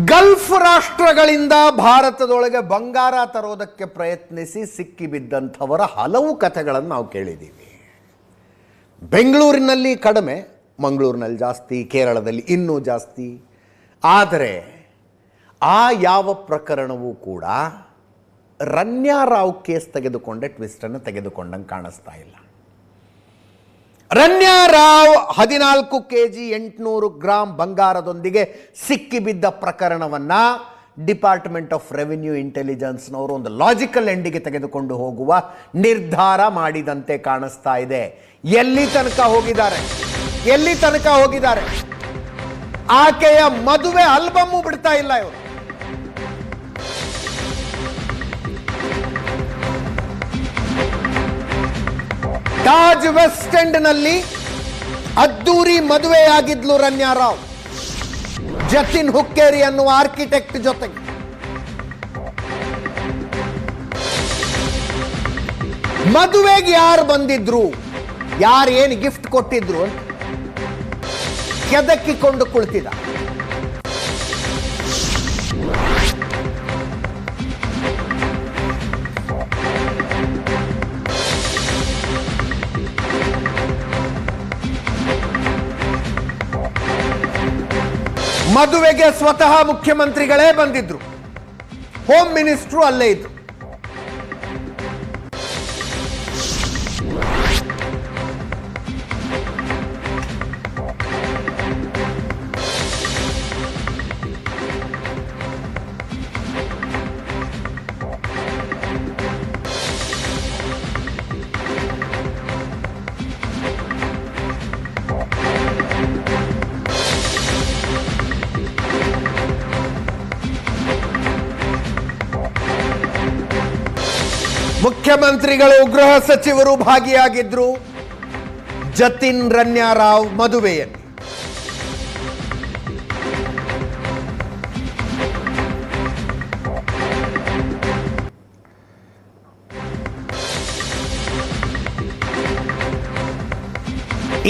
Gulf ರಾಷ್ಟ್ರಗಳಿಂದ ಭಾರತದೊಳಗೆ ಬಂಗಾರ ತರೋದಕ್ಕೆ ಪ್ರಯತ್ನಿಸಿ ಸಿಕ್ಕಿಬಿದ್ದಂಥವರ ಹಲವು ಕಥೆಗಳನ್ನು ನಾವು ಕೇಳಿದ್ದೀವಿ. ಬೆಂಗಳೂರಿನಲ್ಲಿ ಕಡಿಮೆ, ಮಂಗಳೂರಿನಲ್ಲಿ ಜಾಸ್ತಿ, ಕೇರಳದಲ್ಲಿ ಇನ್ನೂ ಜಾಸ್ತಿ. ಆದರೆ ಆ ಯಾವ ಪ್ರಕರಣವೂ ಕೂಡ ರನ್ಯಾರಾವ್ ಕೇಸ್ ತೆಗೆದುಕೊಂಡೆ ಟ್ವಿಸ್ಟನ್ನು ತೆಗೆದುಕೊಂಡಂಗೆ ಕಾಣಿಸ್ತಾ ಇಲ್ಲ. ರನ್ಯಾರಾವ್ 14 kg 800 ಗ್ರಾಂ ಬಂಗಾರದೊಂದಿಗೆ ಸಿಕ್ಕಿಬಿದ್ದ ಪ್ರಕರಣವನ್ನು ಡಿಪಾರ್ಟ್ಮೆಂಟ್ ಆಫ್ ರೆವಿನ್ಯೂ ಇಂಟೆಲಿಜೆನ್ಸ್ನವರು ಒಂದು ಲಾಜಿಕಲ್ ಎಂಡಿಗೆ ತೆಗೆದುಕೊಂಡು ಹೋಗುವ ನಿರ್ಧಾರ ಮಾಡಿದಂತೆ ಕಾಣಿಸ್ತಾ ಇದೆ. ಎಲ್ಲಿ ತನಕ ಹೋಗಿದ್ದಾರೆ? ಆಕೆಯ ಮದುವೆ ಆಲ್ಬಮ್ಮು ಬಿಡ್ತಾ ಇಲ್ಲ ಇವರು. ತಾಜ್ ವೆಸ್ಟ್ ಎಂಡ್ ನಲ್ಲಿ ಅದ್ದೂರಿ ಮದುವೆಯಾಗಿದ್ಲು ರನ್ಯಾರಾವ್ ಜತಿನ್ ಹುಕ್ಕೇರಿ ಅನ್ನುವ ಆರ್ಕಿಟೆಕ್ಟ್ ಜೊತೆಗೆ. ಮದುವೆಗೆ ಯಾರು ಬಂದಿದ್ರು, ಯಾರು ಏನು ಗಿಫ್ಟ್ ಕೊಟ್ಟಿದ್ರು ಅಂತ ಕೆದಕಿಕೊಂಡು ಕುಳಿತಿದ್ದ. ಮದುವೆಗೆ ಸ್ವತಃ ಮುಖ್ಯಮಂತ್ರಿಗಳೇ ಬಂದಿದ್ರು, ಹೋಮ್ ಮಿನಿಸ್ಟ್ರು ಅಲ್ಲೇ ಇದ್ರು. ಮುಖ್ಯಮಂತ್ರಿಗಳು, ಗೃಹ ಸಚಿವರು ಭಾಗಿಯಾಗಿದ್ರು ಜತಿನ್ ರನ್ಯಾರಾವ್ ಮದುವೆಯಲ್ಲಿ.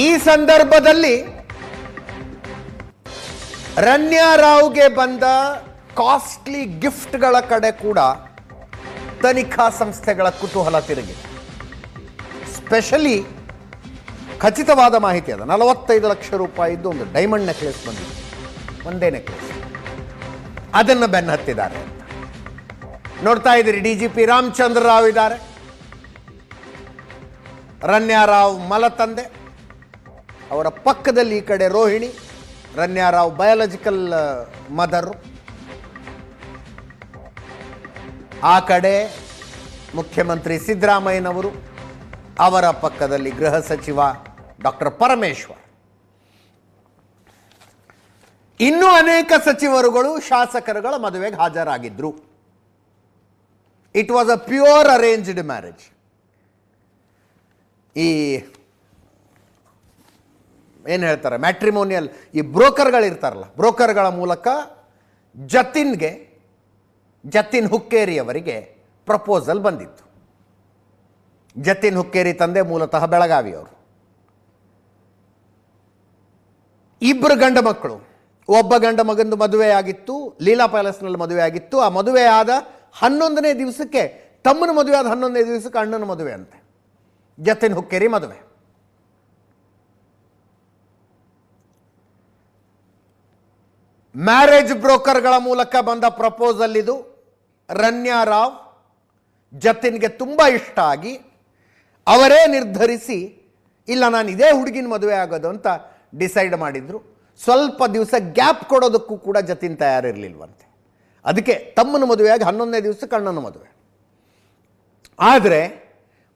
ಈ ಸಂದರ್ಭದಲ್ಲಿ ರನ್ಯಾರಾವ್ಗೆ ಬಂದ ಕಾಸ್ಟ್ಲಿ ಗಿಫ್ಟ್ಗಳ ಕಡೆ ಕೂಡ ತನಿಖಾ ಸಂಸ್ಥೆಗಳ ಕುತೂಹಲ ತಿರುಗಿದೆ. ಸ್ಪೆಷಲಿ ಖಚಿತವಾದ ಮಾಹಿತಿ ಅದ, 45 ಲಕ್ಷ ರೂಪಾಯಿದ್ದು ಒಂದು ಡೈಮಂಡ್ ನೆಕ್ಲೆಸ್ ಬಂದಿದೆ, ಒಂದೇ ನೆಕ್ಲೆಸ್. ಅದನ್ನು ಬೆನ್ನು ಹತ್ತಿದ್ದಾರೆ. ನೋಡ್ತಾ ಇದ್ದೀರಿ, DGP ರಾಮಚಂದ್ರ ರಾವ್ ಇದ್ದಾರೆ, ರನ್ಯಾರಾವ್ ಮಲತಂದೆ, ಅವರ ಪಕ್ಕದಲ್ಲಿ ಈ ಕಡೆ ರೋಹಿಣಿ, ರನ್ಯಾರಾವ್ ಬಯಾಲಜಿಕಲ್ ಮದರು, ಆ ಕಡೆ ಮುಖ್ಯಮಂತ್ರಿ ಸಿದ್ದರಾಮಯ್ಯನವರು, ಅವರ ಪಕ್ಕದಲ್ಲಿ ಗೃಹ ಸಚಿವ ಡಾಕ್ಟರ್ ಪರಮೇಶ್ವರ್, ಇನ್ನೂ ಅನೇಕ ಸಚಿವರುಗಳು ಶಾಸಕರುಗಳ ಮದುವೆಗೆ ಹಾಜರಾಗಿದ್ರು. It was a pure arranged marriage. ಈ ಏನು ಹೇಳ್ತಾರೆ, ಮ್ಯಾಟ್ರಿಮೋನಿಯಲ್, ಈ ಬ್ರೋಕರ್ಗಳಿರ್ತಾರಲ್ಲ, ಬ್ರೋಕರ್ಗಳ ಮೂಲಕ ಜತಿನ್ ಹುಕ್ಕೇರಿ ಅವರಿಗೆ ಪ್ರಪೋಸಲ್ ಬಂದಿತ್ತು. ಜತಿನ್ ಹುಕ್ಕೇರಿ ತಂದೆ ಮೂಲತಃ ಬೆಳಗಾವಿಯವರು. ಇಬ್ಬರು ಗಂಡ ಮಕ್ಕಳು, ಒಬ್ಬ ಗಂಡ ಮಗಂದು ಮದುವೆ ಆಗಿತ್ತು, ಲೀಲಾ ಪ್ಯಾಲೇಸ್ನಲ್ಲಿ ಮದುವೆ ಆಗಿತ್ತು. ಆ ಮದುವೆ ಆದ 11ನೇ ದಿವಸಕ್ಕೆ, ತಮ್ಮನ ಮದುವೆ ಆದ 11ನೇ ದಿವಸಕ್ಕೆ ಅಣ್ಣನ ಮದುವೆ ಅಂತೆ, ಜತಿನ್ ಹುಕ್ಕೇರಿ ಮದುವೆ. ಮ್ಯಾರೇಜ್ ಬ್ರೋಕರ್ಗಳ ಮೂಲಕ ಬಂದ ಪ್ರಪೋಸಲ್ ಇದು. ರನ್ಯಾರಾವ್ ಜತಿನ್ಗೆ ತುಂಬ ಇಷ್ಟ ಆಗಿ ಅವರೇ ನಿರ್ಧರಿಸಿ, ಇಲ್ಲ ನಾನು ಇದೇ ಹುಡುಗಿನ ಮದುವೆ ಆಗೋದು ಅಂತ ಡಿಸೈಡ್ ಮಾಡಿದ್ರು. ಸ್ವಲ್ಪ ದಿವಸ ಗ್ಯಾಪ್ ಕೊಡೋದಕ್ಕೂ ಕೂಡ ಜತಿನ್ ತಯಾರಿರಲಿಲ್ವಂತೆ. ಅದಕ್ಕೆ ತಮ್ಮನ ಮದುವೆಯಾಗಿ 11ನೇ ದಿವಸಕ್ಕೆ ಅಣ್ಣನ ಮದುವೆ. ಆದರೆ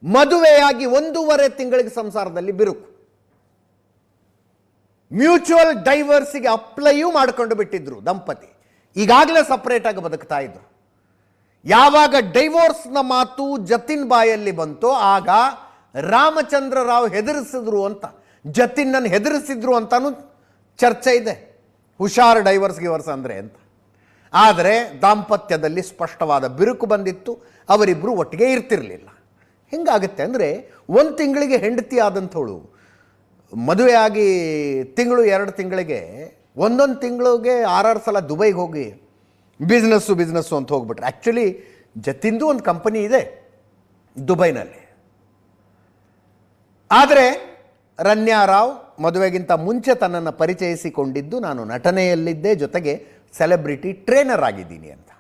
ಮದುವೆಯಾಗಿ 1.5 ತಿಂಗಳಿಗೆ ಸಂಸಾರದಲ್ಲಿ ಬಿರುಕು. ಮ್ಯೂಚುವಲ್ ಡೈವರ್ಸಿಗೆ ಅಪ್ಲೈಯೂ ಮಾಡಿಕೊಂಡು ಬಿಟ್ಟಿದ್ರು ದಂಪತಿ. ಈಗಾಗಲೇ ಸಪರೇಟ್ ಆಗಿ ಬದುಕ್ತಾ ಇದ್ರು. ಯಾವಾಗ ಡೈವೋರ್ಸ್ನ ಮಾತು ಜತಿನ್ ಬಾಯಲ್ಲಿ ಬಂತೋ ಆಗ ರಾಮಚಂದ್ರ ರಾವ್ ಹೆದರಿಸಿದ್ರು ಅಂತ, ಜತಿನ್ನನ್ನು ಹೆದರಿಸಿದ್ರು ಅಂತಾನು ಚರ್ಚೆ ಇದೆ. ಹುಷಾರ್ ಡೈವರ್ಸ್ ಅಂದರೆ ಅಂತ. ಆದರೆ ದಾಂಪತ್ಯದಲ್ಲಿ ಸ್ಪಷ್ಟವಾದ ಬಿರುಕು ಬಂದಿತ್ತು. ಅವರಿಬ್ಬರು ಒಟ್ಟಿಗೆ ಇರ್ತಿರಲಿಲ್ಲ. ಹೆಂಗಾಗುತ್ತೆ ಅಂದರೆ, 1 ತಿಂಗಳಿಗೆ ಹೆಂಡತಿ ಆದಂಥವಳು ಮದುವೆಯಾಗಿ ತಿಂಗಳು 2 ತಿಂಗಳಿಗೆ ಒಂದೊಂದು ತಿಂಗಳಿಗೆ 6 ಸಲ ದುಬೈಗೆ ಹೋಗಿ ಬಿಸ್ನೆಸ್ಸು ಅಂತ ಹೋಗ್ಬಿಟ್ರೆ. ಆ್ಯಕ್ಚುಲಿ ಜತಿನ್ದು ಒಂದು ಕಂಪನಿ ಇದೆ ದುಬೈನಲ್ಲಿ. ಆದರೆ ರನ್ಯಾ ರಾವ್ ಮದುವೆಗಿಂತ ಮುಂಚೆ ತನ್ನನ್ನು ಪರಿಚಯಿಸಿಕೊಂಡಿದ್ದು ನಾನು ನಟನೆಯಲ್ಲಿದ್ದೆ, ಜೊತೆಗೆ ಸೆಲೆಬ್ರಿಟಿ ಟ್ರೇನರ್ ಆಗಿದ್ದೀನಿ ಅಂತ.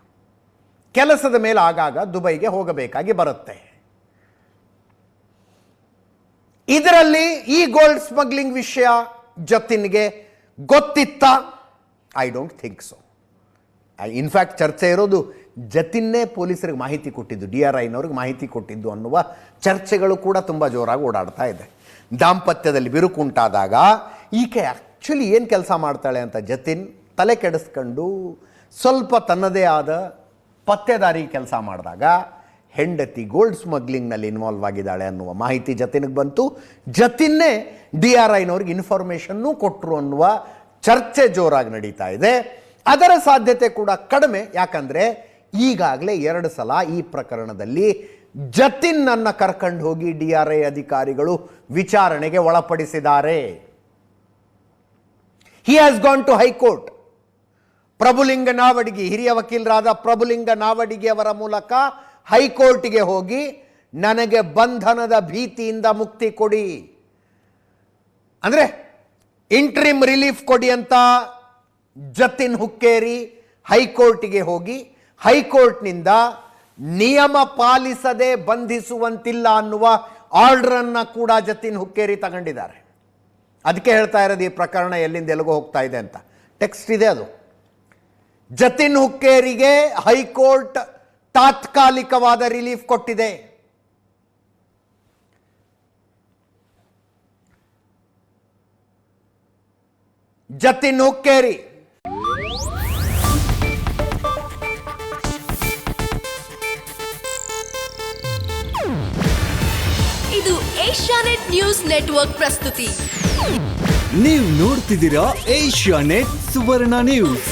ಕೆಲಸದ ಮೇಲೆ ಆಗಾಗ ದುಬೈಗೆ ಹೋಗಬೇಕಾಗಿ ಬರುತ್ತೆ. ಇದರಲ್ಲಿ ಈ ಗೋಲ್ಡ್ ಸ್ಮಗ್ಲಿಂಗ್ ವಿಷಯ ಜತಿನ್ಗೆ ಗೊತ್ತಿತ್ತ? I don't think so. In fact ಚರ್ಚೆ ಇರೋದು ಜತಿನ್ನೇ ಪೊಲೀಸರಿಗೆ ಮಾಹಿತಿ ಕೊಟ್ಟಿದ್ದು, DRIನವ್ರಿಗೆ ಮಾಹಿತಿ ಕೊಟ್ಟಿದ್ದು ಅನ್ನುವ ಚರ್ಚೆಗಳು ಕೂಡ ತುಂಬ ಜೋರಾಗಿ ಓಡಾಡ್ತಾ ಇದೆ. ದಾಂಪತ್ಯದಲ್ಲಿ ಬಿರುಕುಂಟಾದಾಗ ಈಕೆ ಆ್ಯಕ್ಚುಲಿ ಏನು ಕೆಲಸ ಮಾಡ್ತಾಳೆ ಅಂತ ಜತಿನ್ ತಲೆ ಕೆಡಿಸ್ಕೊಂಡು ಸ್ವಲ್ಪ ತನ್ನದೇ ಆದ ಪತ್ತೆದಾರಿ ಕೆಲಸ ಮಾಡಿದಾಗ ಹೆಂಡತಿ ಗೋಲ್ಡ್ ಸ್ಮಗ್ಲಿಂಗ್ನಲ್ಲಿ ಇನ್ವಾಲ್ವ್ ಆಗಿದ್ದಾಳೆ ಅನ್ನುವ ಮಾಹಿತಿ ಜತಿನ್ಗೆ ಬಂತು. ಜತಿನ್ನೇ DRIನವ್ರಿಗೆ ಇನ್ಫಾರ್ಮೇಷನ್ನೂ ಕೊಟ್ಟರು ಅನ್ನುವ ಚರ್ಚೆ ಜೋರಾಗಿ ನಡೀತಾ ಇದೆ. ಅದರ ಸಾಧ್ಯತೆ ಕೂಡ ಕಡಿಮೆ, ಯಾಕಂದರೆ ಈಗಾಗಲೇ 2 ಸಲ ಈ ಪ್ರಕರಣದಲ್ಲಿ ಜತಿನ್ನನ್ನು ಕರ್ಕೊಂಡು ಹೋಗಿ DRI ಅಧಿಕಾರಿಗಳು ವಿಚಾರಣೆಗೆ ಒಳಪಡಿಸಿದ್ದಾರೆ. He has gone to high court. Prabhulinga Navadagi, ಹಿರಿಯ ವಕೀಲರಾದ ಪ್ರಭುಲಿಂಗ ನಾವಡಗಿ ಅವರ ಮೂಲಕ ಹೈಕೋರ್ಟ್ಗೆ ಹೋಗಿ ನನಗೆ ಬಂಧನದ ಭೀತಿಯಿಂದ ಮುಕ್ತಿ ಕೊಡಿ, ಅಂದರೆ ಇಂಟ್ರಿಮ್ ರಿಲೀಫ್ ಕೊಡಿ ಅಂತ ಜತಿನ್ ಹುಕ್ಕೇರಿ ಹೈಕೋರ್ಟ್ಗೆ ಹೋಗಿ ಹೈಕೋರ್ಟ್ನಿಂದ ನಿಯಮ ಪಾಲಿಸದೆ ಬಂಧಿಸುವಂತಿಲ್ಲ ಅನ್ನುವ ಆರ್ಡರನ್ನು ಕೂಡ ಜತಿನ್ ಹುಕ್ಕೇರಿ ತಗೊಂಡಿದ್ದಾರೆ. ಅದಕ್ಕೆ ಹೇಳ್ತಾ ಇರೋದು ಈ ಪ್ರಕರಣ ಎಲ್ಲಿಂದ ಎಲ್ಲಿಗೂ ಹೋಗ್ತಾ ಇದೆ ಅಂತ. ಟೆಕ್ಸ್ಟ್ ಇದೆ ಅದು. ಜತಿನ್ ಹುಕ್ಕೇರಿಗೆ ಹೈಕೋರ್ಟ್ ತಾತ್ಕಾಲಿಕವಾದ ರಿಲೀಫ್ ಕೊಟ್ಟಿದೆ. ಜತಿನ್ ಹುಕ್ಕೇರಿ ಇದು ಏಷ್ಯಾನೆಟ್ ನ್ಯೂಸ್ ನೆಟ್ವರ್ಕ್ ಪ್ರಸ್ತುತಿ. ನೀವು ನೋಡ್ತಿದ್ದೀರಾ ಏಷ್ಯಾನೆಟ್ ಸುವರ್ಣ ನ್ಯೂಸ್.